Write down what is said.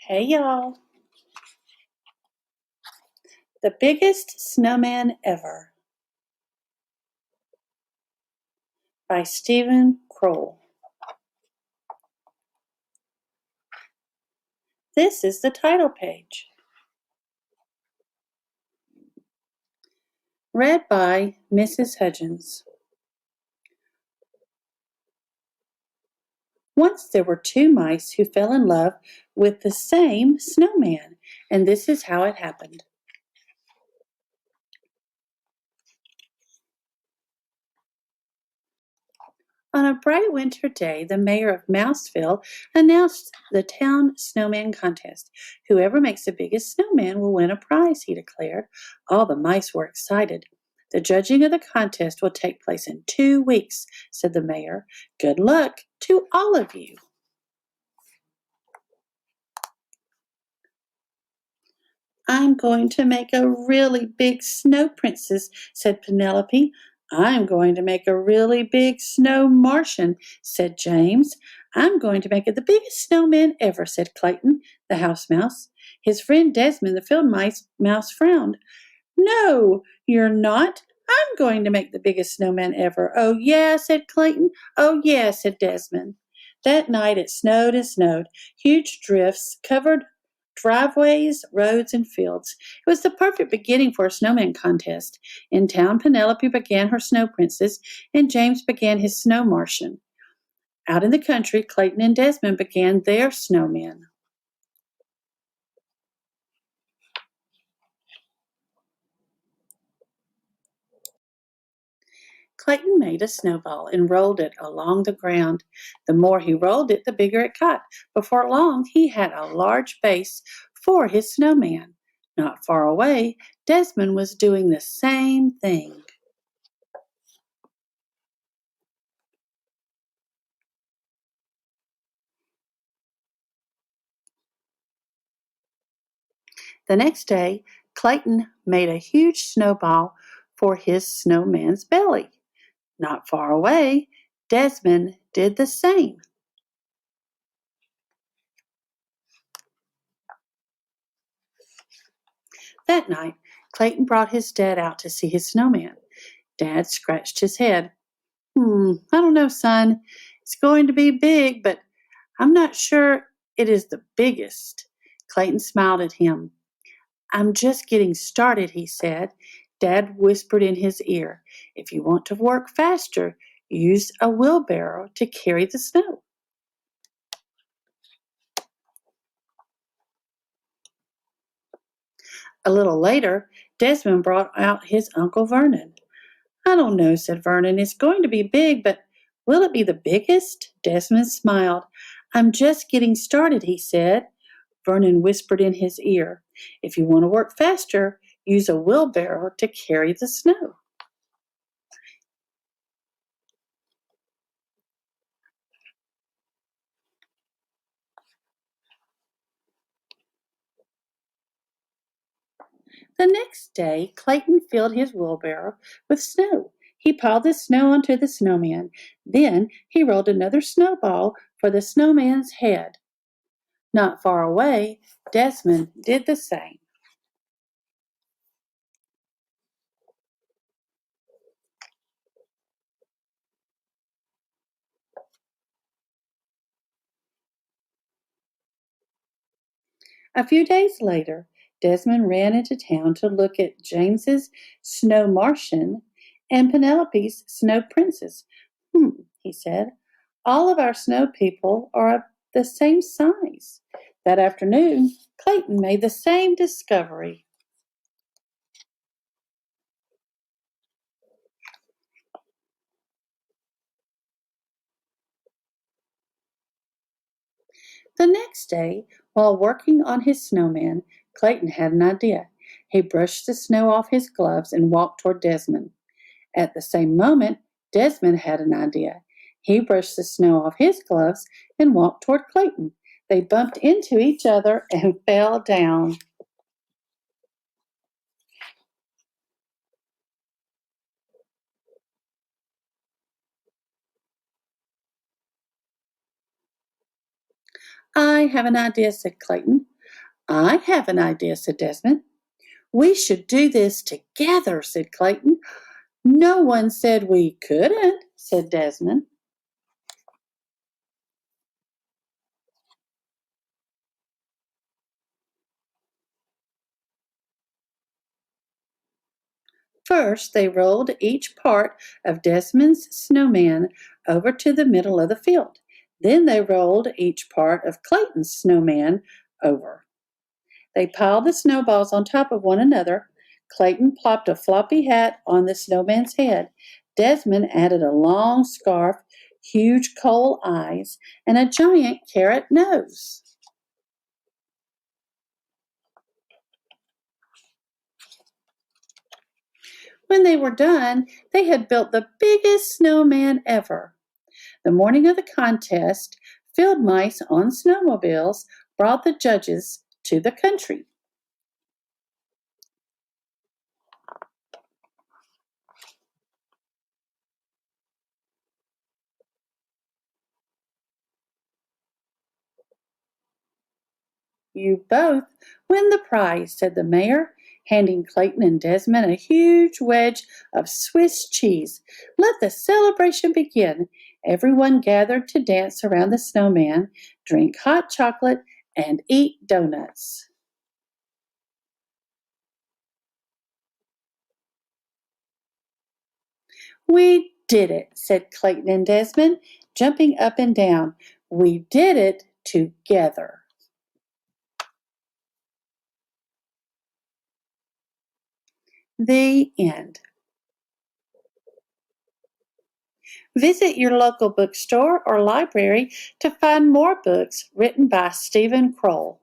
Hey y'all, the biggest snowman ever by Stephen Kroll. This is the title page. Read by Mrs. Hudgens. Once there were two mice who fell in love with the same snowman, and this is how it happened. On a bright winter day, the mayor of Mouseville announced the town snowman contest. Whoever makes the biggest snowman will win a prize, he declared. All the mice were excited. The judging of the contest will take place in 2 weeks, said the mayor. Good luck to all of you. I'm going to make a really big snow princess, said Penelope. I'm going to make a really big snow Martian, said James. I'm going to make it the biggest snowman ever, said Clayton, the house mouse. His friend Desmond, the field mouse, frowned. No, you're not. I'm going to make the biggest snowman ever. Oh, yeah, said Clayton. Oh, yeah, said Desmond. That night it snowed and snowed. Huge drifts covered driveways, roads, and fields. It was the perfect beginning for a snowman contest. In town, Penelope began her snow princess, and James began his snow Martian. Out in the country, Clayton and Desmond began their snowmen. Clayton made a snowball and rolled it along the ground. The more he rolled it, the bigger it got. Before long, he had a large base for his snowman. Not far away, Desmond was doing the same thing. The next day, Clayton made a huge snowball for his snowman's belly. Not far away, Desmond did the same. That night, Clayton brought his dad out to see his snowman. Dad scratched his head. I don't know, son. It's going to be big, but I'm not sure it is the biggest. Clayton smiled at him. I'm just getting started, he said. Dad whispered in his ear, if you want to work faster, use a wheelbarrow to carry the snow. A little later, Desmond brought out his Uncle Vernon. I don't know, said Vernon. It's going to be big, but will it be the biggest? Desmond smiled. I'm just getting started, he said. Vernon whispered in his ear, if you want to work faster, use a wheelbarrow to carry the snow. The next day, Clayton filled his wheelbarrow with snow. He piled the snow onto the snowman. Then he rolled another snowball for the snowman's head. Not far away, Desmond did the same. A few days later, Desmond ran into town to look at James's snow Martian and Penelope's snow princess. He said, all of our snow people are the same size. That afternoon, Clayton made the same discovery. The next day, while working on his snowman, Clayton had an idea. He brushed the snow off his gloves and walked toward Desmond. At the same moment, Desmond had an idea. He brushed the snow off his gloves and walked toward Clayton. They bumped into each other and fell down. I have an idea, said Clayton. I have an idea, said Desmond. We should do this together, said Clayton. No one said we couldn't, said Desmond. First, they rolled each part of Desmond's snowman over to the middle of the field. Then they rolled each part of Clayton's snowman over. They piled the snowballs on top of one another. Clayton plopped a floppy hat on the snowman's head. Desmond added a long scarf, huge coal eyes, and a giant carrot nose. When they were done, they had built the biggest snowman ever. The morning of the contest, field mice on snowmobiles brought the judges to the country. You both win the prize, said the mayor, handing Clayton and Desmond a huge wedge of Swiss cheese. Let the celebration begin. Everyone gathered to dance around the snowman, drink hot chocolate, and eat donuts. We did it, said Clayton and Desmond, jumping up and down. We did it together. The end. Visit your local bookstore or library to find more books written by Stephen Kroll.